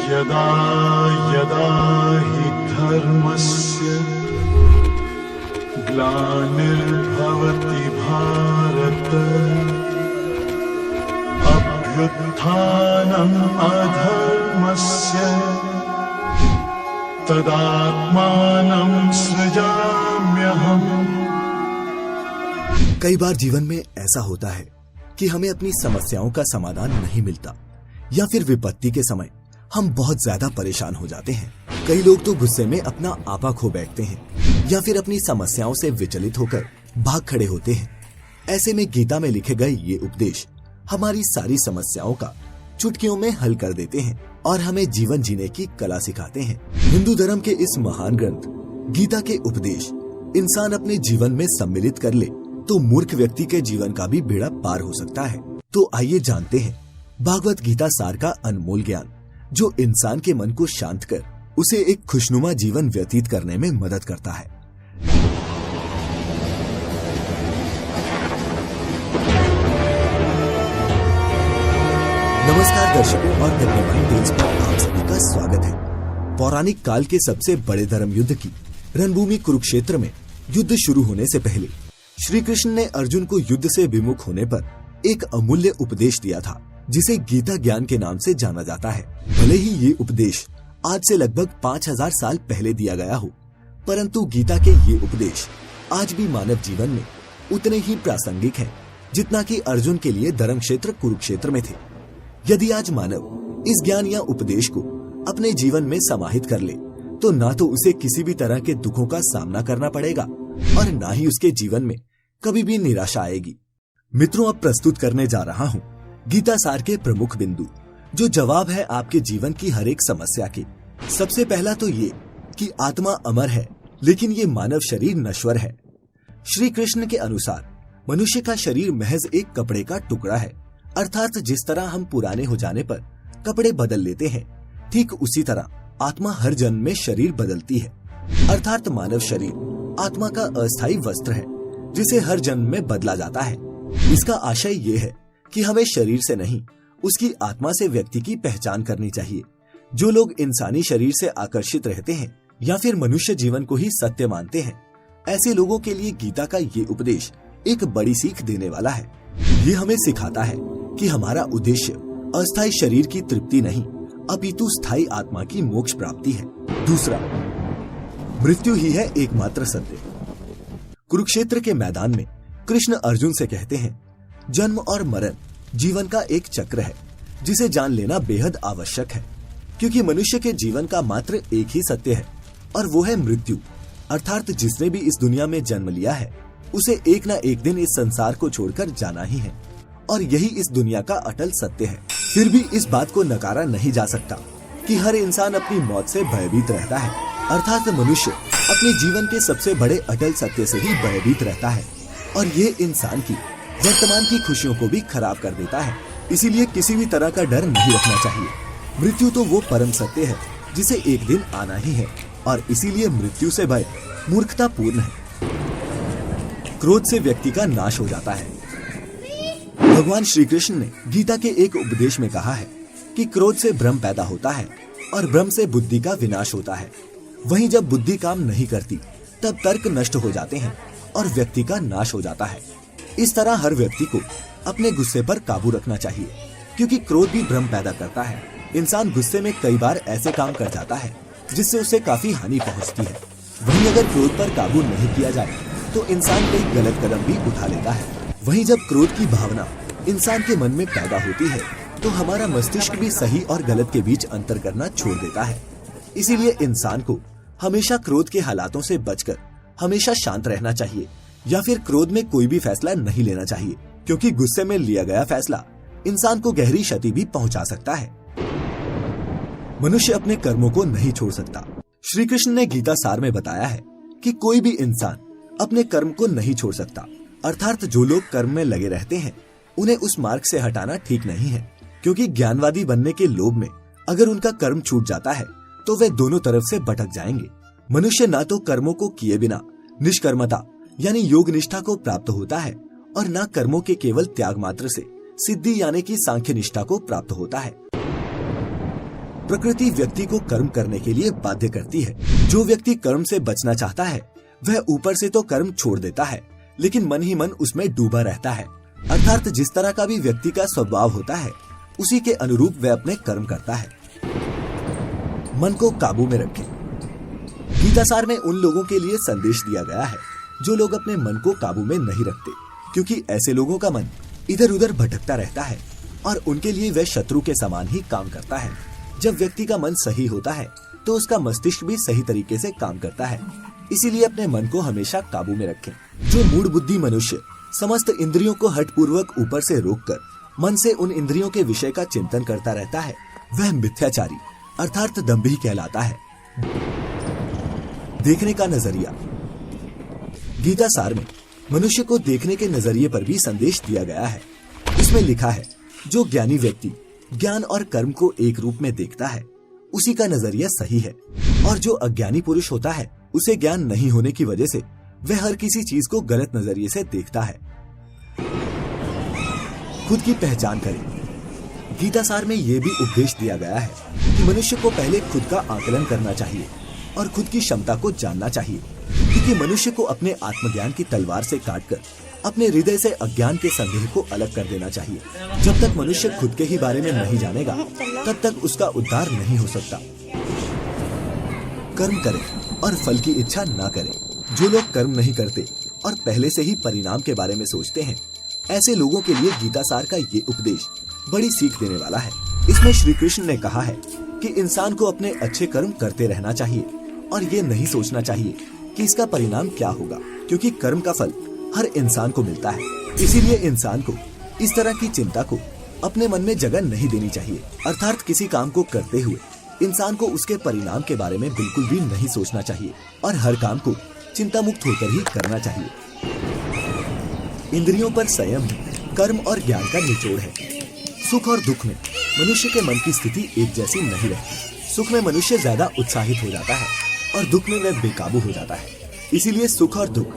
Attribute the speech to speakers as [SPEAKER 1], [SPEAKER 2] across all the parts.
[SPEAKER 1] यदा यदा हि धर्मस्य ग्लानिर्भवति भारत अभ्युत्थानम् अधर्मस्य तदात्मानं सृजाम्यहम्।
[SPEAKER 2] कई बार जीवन में ऐसा होता है कि हमें अपनी समस्याओं का समाधान नहीं मिलता या फिर विपत्ति के समय हम बहुत ज्यादा परेशान हो जाते हैं। कई लोग तो गुस्से में अपना आपा खो बैठते हैं या फिर अपनी समस्याओं से विचलित होकर भाग खड़े होते हैं। ऐसे में गीता में लिखे गए ये उपदेश हमारी सारी समस्याओं का चुटकियों में हल कर देते हैं और हमें जीवन जीने की कला सिखाते हैं। हिंदू धर्म के इस महान ग्रंथ गीता के उपदेश इंसान अपने जीवन में सम्मिलित कर ले तो मूर्ख व्यक्ति के जीवन का भी बेड़ा पार हो सकता है। तो आइए जानते हैं भागवत गीता सार का अनमोल ज्ञान जो इंसान के मन को शांत कर उसे एक खुशनुमा जीवन व्यतीत करने में मदद करता है। नमस्कार दर्शकों और धन्यवाद टेल्स पर आप सभी का स्वागत है। पौराणिक काल के सबसे बड़े धर्म युद्ध की रणभूमि कुरुक्षेत्र में युद्ध शुरू होने से पहले श्री कृष्ण ने अर्जुन को युद्ध से विमुख होने पर एक अमूल्य उपदेश दिया था जिसे गीता ज्ञान के नाम से जाना जाता है। भले ही ये उपदेश आज से लगभग 5000 साल पहले दिया गया हो, परंतु गीता के ये उपदेश आज भी मानव जीवन में उतने ही प्रासंगिक हैं जितना कि अर्जुन के लिए धर्म क्षेत्र कुरुक्षेत्र में थे। यदि आज मानव इस ज्ञान या उपदेश को अपने जीवन में समाहित कर ले तो ना तो उसे किसी भी तरह के दुखों का सामना करना पड़ेगा और ना ही उसके जीवन में कभी भी निराशा आएगी। मित्रों, अब प्रस्तुत करने जा रहा हूँ गीता सार के प्रमुख बिंदु जो जवाब है आपके जीवन की हर एक समस्या के। सबसे पहला तो ये कि आत्मा अमर है लेकिन ये मानव शरीर नश्वर है। श्री कृष्ण के अनुसार मनुष्य का शरीर महज एक कपड़े का टुकड़ा है, अर्थात जिस तरह हम पुराने हो जाने पर कपड़े बदल लेते हैं ठीक उसी तरह आत्मा हर जन्म में शरीर बदलती है, अर्थात मानव शरीर आत्मा का अस्थायी वस्त्र है जिसे हर जन्म में बदला जाता है। इसका आशय ये है कि हमें शरीर से नहीं उसकी आत्मा से व्यक्ति की पहचान करनी चाहिए। जो लोग इंसानी शरीर से आकर्षित रहते हैं या फिर मनुष्य जीवन को ही सत्य मानते हैं, ऐसे लोगों के लिए गीता का ये उपदेश एक बड़ी सीख देने वाला है। ये हमें सिखाता है कि हमारा उद्देश्य अस्थायी शरीर की तृप्ति नहीं अपितु स्थायी आत्मा की मोक्ष प्राप्ति है। दूसरा, मृत्यु ही है एकमात्र सत्य। कुरुक्षेत्र के मैदान में कृष्ण अर्जुन से कहते हैं, जन्म और मरण जीवन का एक चक्र है जिसे जान लेना बेहद आवश्यक है, क्योंकि मनुष्य के जीवन का मात्र एक ही सत्य है और वो है मृत्यु। अर्थात जिसने भी इस दुनिया में जन्म लिया है उसे एक न एक दिन इस संसार को छोड़कर जाना ही है और यही इस दुनिया का अटल सत्य है। फिर भी इस बात को नकारा नहीं जा सकता कि हर इंसान अपनी मौत से भयभीत रहता है, अर्थात मनुष्य अपने जीवन के सबसे बड़े अटल सत्य से ही भयभीत रहता है और ये इंसान की वर्तमान की खुशियों को भी खराब कर देता है। इसीलिए किसी भी तरह का डर नहीं रखना चाहिए। मृत्यु तो वो परम सत्य है जिसे एक दिन आना ही है और इसीलिए मृत्यु से भय मूर्खतापूर्ण है। क्रोध से व्यक्ति का नाश हो जाता है। भगवान श्री कृष्ण ने गीता के एक उपदेश में कहा है कि क्रोध से भ्रम पैदा होता है और भ्रम से बुद्धि का विनाश होता है। वहीं जब बुद्धि काम नहीं करती तब तर्क नष्ट हो जाते हैं और व्यक्ति का नाश हो जाता है। इस तरह हर व्यक्ति को अपने गुस्से पर काबू रखना चाहिए, क्योंकि क्रोध भी भ्रम पैदा करता है। इंसान गुस्से में कई बार ऐसे काम कर जाता है जिससे उसे काफी हानि पहुंचती है। वहीं अगर क्रोध पर काबू नहीं किया जाए तो इंसान कई गलत कदम भी उठा लेता है। वहीं जब क्रोध की भावना इंसान के मन में पैदा होती है तो हमारा मस्तिष्क भी सही और गलत के बीच अंतर करना छोड़ देता है। इसीलिए इंसान को हमेशा क्रोध के हालातों से बचकर हमेशा शांत रहना चाहिए या फिर क्रोध में कोई भी फैसला नहीं लेना चाहिए, क्योंकि गुस्से में लिया गया फैसला इंसान को गहरी क्षति भी पहुंचा सकता है। मनुष्य अपने कर्मों को नहीं छोड़ सकता। श्री कृष्ण ने गीता सार में बताया है कि कोई भी इंसान अपने कर्म को नहीं छोड़ सकता, अर्थात जो लोग कर्म में लगे रहते हैं उन्हें उस मार्ग से हटाना ठीक नहीं है, क्योंकि ज्ञानवादी बनने के लोभ में अगर उनका कर्म छूट जाता है तो वे दोनों तरफ से भटक जाएंगे। मनुष्य ना तो कर्मों को किए बिना निष्कर्मता यानी योग निष्ठा को प्राप्त होता है और न कर्मों के केवल त्याग मात्र से सिद्धि यानी कि सांख्य निष्ठा को प्राप्त होता है। प्रकृति व्यक्ति को कर्म करने के लिए बाध्य करती है। जो व्यक्ति कर्म से बचना चाहता है वह ऊपर से तो कर्म छोड़ देता है, लेकिन मन ही मन उसमें डूबा रहता है। अर्थात जिस तरह का भी व्यक्ति का स्वभाव होता है उसी के अनुरूप वह अपने कर्म करता है। मन को काबू में रखें। गीतासार में उन लोगों के लिए संदेश दिया गया है जो लोग अपने मन को काबू में नहीं रखते, क्योंकि ऐसे लोगों का मन इधर उधर भटकता रहता है और उनके लिए वह शत्रु के समान ही काम करता है। जब व्यक्ति का मन सही होता है तो उसका मस्तिष्क भी सही तरीके से काम करता है। इसीलिए अपने मन को हमेशा काबू में रखें। जो मूढ़ बुद्धि मनुष्य समस्त इंद्रियों को हठपूर्वक ऊपर से रोककर मन से उन इंद्रियों के विषय का चिंतन करता रहता है वह मिथ्याचारी अर्थात दंभी कहलाता है। देखने का नजरिया। गीता सार में मनुष्य को देखने के नजरिए पर भी संदेश दिया गया है। इसमें लिखा है, जो ज्ञानी व्यक्ति ज्ञान और कर्म को एक रूप में देखता है उसी का नजरिया सही है, और जो अज्ञानी पुरुष होता है उसे ज्ञान नहीं होने की वजह से वह हर किसी चीज को गलत नजरिए से देखता है। खुद की पहचान करें। गीता सार में यह भी उपदेश दिया गया है कि मनुष्य को पहले खुद का आकलन करना चाहिए और खुद की क्षमता को जानना चाहिए, क्योंकि मनुष्य को अपने आत्मज्ञान की तलवार से काटकर अपने हृदय से अज्ञान के संदेह को अलग कर देना चाहिए। जब तक मनुष्य खुद के ही बारे में नहीं जानेगा तब तक उसका उद्धार नहीं हो सकता। कर्म करें और फल की इच्छा ना करें। जो लोग कर्म नहीं करते और पहले से ही परिणाम के बारे में सोचते हैं, ऐसे लोगों के लिए गीता सार का ये उपदेश बड़ी सीख देने वाला है। इसमें श्री कृष्ण ने कहा है कि इंसान को अपने अच्छे कर्म करते रहना चाहिए और ये नहीं सोचना चाहिए कि इसका परिणाम क्या होगा, क्योंकि कर्म का फल हर इंसान को मिलता है। इसीलिए इंसान को इस तरह की चिंता को अपने मन में जगह नहीं देनी चाहिए। अर्थात किसी काम को करते हुए इंसान को उसके परिणाम के बारे में बिल्कुल भी नहीं सोचना चाहिए और हर काम को चिंता मुक्त होकर ही करना चाहिए। इंद्रियों पर संयम ही कर्म और ज्ञान का निचोड़ है। सुख और दुख में मनुष्य के मन की स्थिति एक जैसी नहीं रहती। सुख में मनुष्य ज्यादा उत्साहित हो जाता है और दुख में वह बेकाबू हो जाता है। इसीलिए सुख और दुख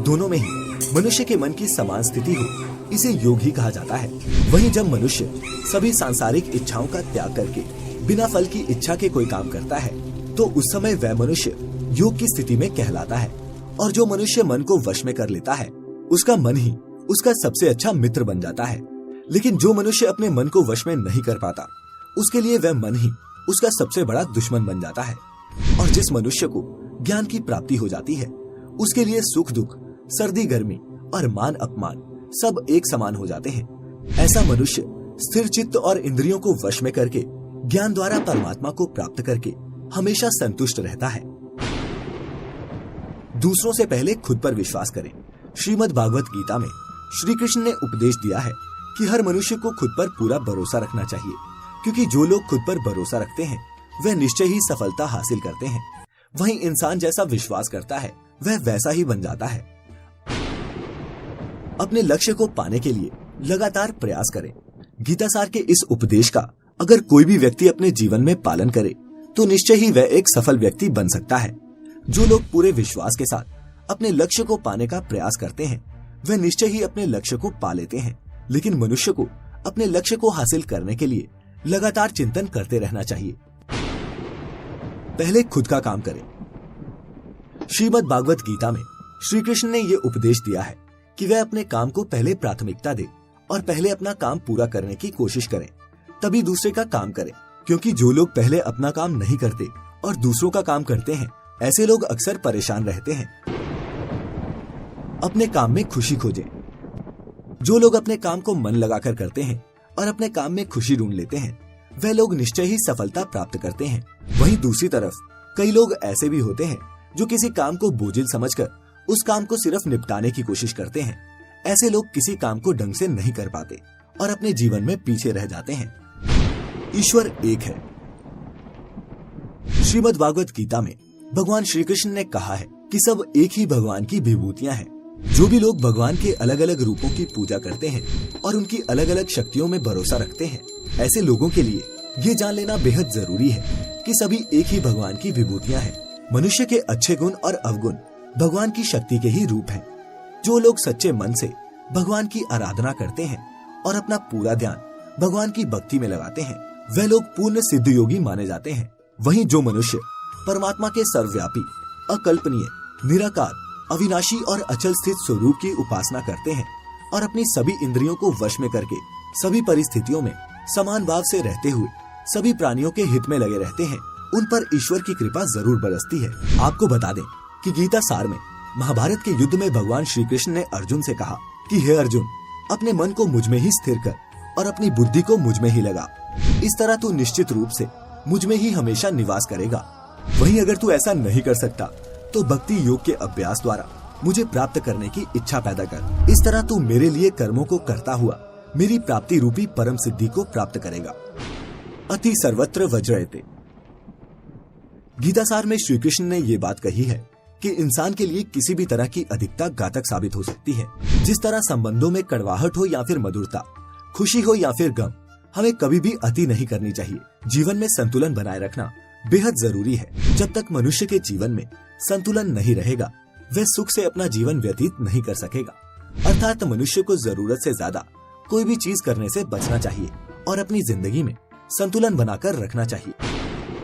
[SPEAKER 2] दोनों में ही मनुष्य के मन की समान स्थिति हो, इसे योग ही कहा जाता है। वहीं जब मनुष्य सभी सांसारिक इच्छाओं का त्याग करके बिना फल की इच्छा के कोई काम करता है तो उस समय वह मनुष्य योग की स्थिति में कहलाता है। और जो मनुष्य मन को वश में कर लेता है उसका मन ही उसका सबसे अच्छा मित्र बन जाता है। लेकिन जो मनुष्य अपने मन को वश में नहीं कर पाता उसके लिए वह मन ही उसका सबसे बड़ा दुश्मन बन जाता है। और जिस मनुष्य को ज्ञान की प्राप्ति हो जाती है उसके लिए सुख दुख, सर्दी गर्मी और मान अपमान सब एक समान हो जाते हैं। ऐसा मनुष्य स्थिर चित्त और इंद्रियों को वश में करके ज्ञान द्वारा परमात्मा को प्राप्त करके हमेशा संतुष्ट रहता है। दूसरों से पहले खुद पर विश्वास करें। श्रीमद् भागवत गीता में श्री कृष्ण ने उपदेश दिया है कि हर मनुष्य को खुद पर पूरा भरोसा रखना चाहिए, क्योंकि जो लोग खुद पर भरोसा रखते हैं वह निश्चय ही सफलता हासिल करते हैं। वहीं इंसान जैसा विश्वास करता है वह वैसा ही बन जाता है। अपने लक्ष्य को पाने के लिए लगातार प्रयास करें। गीतासार के इस उपदेश का अगर कोई भी व्यक्ति अपने जीवन में पालन करे तो निश्चय ही वह एक सफल व्यक्ति बन सकता है। जो लोग पूरे विश्वास के साथ अपने लक्ष्य को पाने का प्रयास करते हैं वह निश्चय ही अपने लक्ष्य को पा लेते हैं। लेकिन मनुष्य को अपने लक्ष्य को हासिल करने के लिए लगातार चिंतन करते रहना चाहिए। पहले खुद का काम करें। श्रीमद् भागवत गीता में श्री कृष्ण ने ये उपदेश दिया है कि वह अपने काम को पहले प्राथमिकता दे और पहले अपना काम पूरा करने की कोशिश करें, तभी दूसरे का काम करें। क्योंकि जो लोग पहले अपना काम नहीं करते और दूसरों का काम करते हैं, ऐसे लोग अक्सर परेशान रहते हैं। अपने काम में खुशी खोजें। जो लोग अपने काम को मन लगाकर करते हैं और अपने काम में खुशी ढूंढ लेते हैं वह लोग निश्चय ही सफलता प्राप्त करते हैं। वहीं दूसरी तरफ कई लोग ऐसे भी होते हैं जो किसी काम को बोझिल समझकर उस काम को सिर्फ निपटाने की कोशिश करते हैं। ऐसे लोग किसी काम को ढंग से नहीं कर पाते और अपने जीवन में पीछे रह जाते हैं। ईश्वर एक है। श्रीमद् भागवत गीता में भगवान श्री कृष्ण ने कहा है कि सब एक ही भगवान की विभूतियां हैं। जो भी लोग भगवान के अलग अलग रूपों की पूजा करते हैं और उनकी अलग अलग शक्तियों में भरोसा रखते हैं, ऐसे लोगों के लिए ये जान लेना बेहद जरूरी है कि सभी एक ही भगवान की विभूतियां हैं। मनुष्य के अच्छे गुण और अवगुण भगवान की शक्ति के ही रूप हैं। जो लोग सच्चे मन से भगवान की आराधना करते हैं और अपना पूरा ध्यान भगवान की भक्ति में लगाते हैं वे लोग पूर्ण सिद्ध योगी माने जाते हैं। वहीं जो मनुष्य परमात्मा के सर्वव्यापी, अकल्पनीय, निराकार, अविनाशी और अचल स्थित स्वरूप की उपासना करते हैं और अपनी सभी इंद्रियों को वश में करके सभी परिस्थितियों में समान भाव से रहते हुए सभी प्राणियों के हित में लगे रहते हैं, उन पर ईश्वर की कृपा जरूर बरसती है। आपको बता दें कि गीता सार में महाभारत के युद्ध में भगवान श्री कृष्ण ने अर्जुन से कहा कि हे अर्जुन, अपने मन को मुझ में ही स्थिर कर और अपनी बुद्धि को मुझ में ही लगा। इस तरह तू निश्चित रूप से मुझ में ही हमेशा निवास करेगा। वहीं अगर तू ऐसा नहीं कर सकता तो भक्ति योग के अभ्यास द्वारा मुझे प्राप्त करने की इच्छा पैदा कर। इस तरह तू मेरे लिए कर्मों को करता हुआ मेरी प्राप्ति रूपी परम सिद्धि को प्राप्त करेगा। अति सर्वत्र वज्रयते। गीता सार में श्री कृष्ण ने ये बात कही है कि इंसान के लिए किसी भी तरह की अधिकता घातक साबित हो सकती है। जिस तरह संबंधों में कड़वाहट हो या फिर मधुरता, खुशी हो या फिर गम, हमें कभी भी अति नहीं करनी चाहिए। जीवन में संतुलन बनाए रखना बेहद जरूरी है। जब तक मनुष्य के जीवन में संतुलन नहीं रहेगा, वह सुख से अपना जीवन व्यतीत नहीं कर सकेगा। अर्थात मनुष्य को जरूरत से ज्यादा कोई भी चीज करने से बचना चाहिए और अपनी जिंदगी में संतुलन बनाकर रखना चाहिए।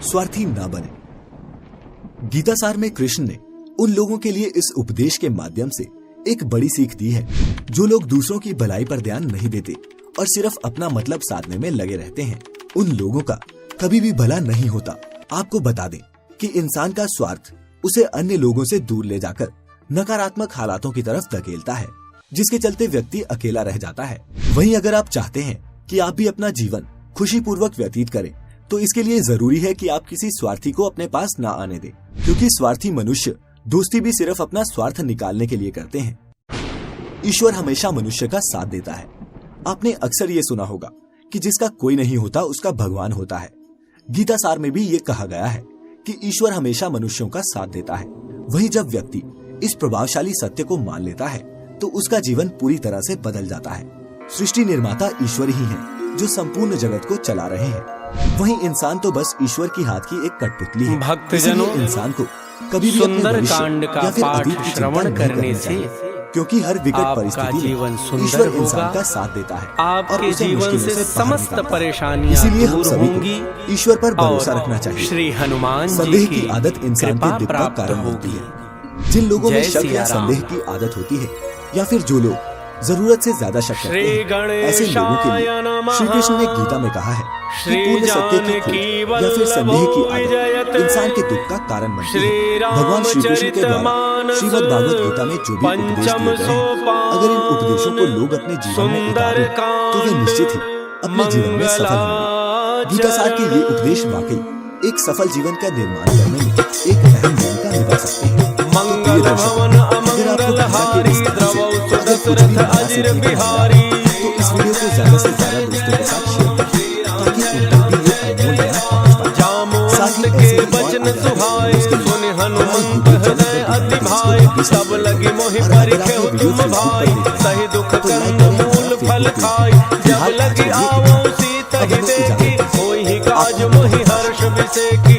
[SPEAKER 2] स्वार्थी न बने। गीता सार में कृष्ण ने उन लोगों के लिए इस उपदेश के माध्यम से एक बड़ी सीख दी है जो लोग दूसरों की भलाई पर ध्यान नहीं देते और सिर्फ अपना मतलब साधने में लगे रहते हैं। उन लोगों का कभी भी भला नहीं होता। आपको बता दें कि इंसान का स्वार्थ उसे अन्य लोगों से दूर ले जाकर नकारात्मक हालातों की तरफ धकेलता है, जिसके चलते व्यक्ति अकेला रह जाता है। वहीं अगर आप चाहते हैं कि आप भी अपना जीवन खुशी पूर्वक व्यतीत करें, तो इसके लिए जरूरी है कि आप किसी स्वार्थी को अपने पास ना आने दें, क्योंकि स्वार्थी मनुष्य दोस्ती भी सिर्फ अपना स्वार्थ निकालने के लिए करते हैं। ईश्वर हमेशा मनुष्य का साथ देता है। आपने अक्सर ये सुना होगा कि जिसका कोई नहीं होता उसका भगवान होता है। गीता सार में भी ये कहा गया है कि ईश्वर हमेशा मनुष्यों का साथ देता है। वहीं जब व्यक्ति इस प्रभावशाली सत्य को मान लेता है तो उसका जीवन पूरी तरह से बदल जाता है। सृष्टि निर्माता ईश्वर ही है जो संपूर्ण जगत को चला रहे हैं। वहीं इंसान तो बस ईश्वर की हाथ की एक कठपुतली है।
[SPEAKER 3] भक्तजनों,
[SPEAKER 2] इंसान को कभी भी अपने भविष्य या फिर अतीत की चिंता नहीं करनी चाहिए, क्योंकि हर विकट परिस्थिति में ईश्वर इंसान का साथ देता है और उसे मुश्किलों से समस्त परेशानियां इसीलिए हम सभी को ईश्वर पर भरोसा रखना चाहिए।
[SPEAKER 3] श्री हनुमान
[SPEAKER 2] संदेह की आदत इंसान के दुख का कारण होती है। जिन लोगों में शक या संदेह की आदत होती है या फिर जो लोग जरूरत से ज्यादा शक करते हैं, ऐसे लोगों के लिए श्री कृष्ण ने गीता में कहा है कि पूर्ण सत्य की खोज या फिर संदेह की आदत इंसान के दुख का कारण बनती है। भगवान श्री कृष्ण के द्वारा श्रीमद् भागवत गीता में जो भी उपदेश दिए गए हैं, अगर इन उपदेशों को लोग अपने जीवन में उतारें तो वे निश्चित ही अपने जीवन में सफल होंगे। गीता सार के ये उपदेश वाकई एक सफल जीवन का निर्माण करने में एक अहम भूमिका निभा सकते हैं।
[SPEAKER 3] मंगल भवन अमंगल हारी द्रवौ सुदशरथ अजिर बिहारी।
[SPEAKER 2] तो इस वीडियो को ज्यादा से ज्यादा दोस्तों के साथ शेयर करें ताकि उन तक भी ये अनमोल ज्ञान पहुंच पाए। साथ ही ऐसे
[SPEAKER 3] वचन सुहाए सुनि हनुमंत हृदय अति भाई। सब लगी मोहि परिखेउ तुम भाई सही दुख कंद मूल फल खाई। जब लगी आवो सीत ही देखी होई ही काज मोहि हर्ष विषेकी।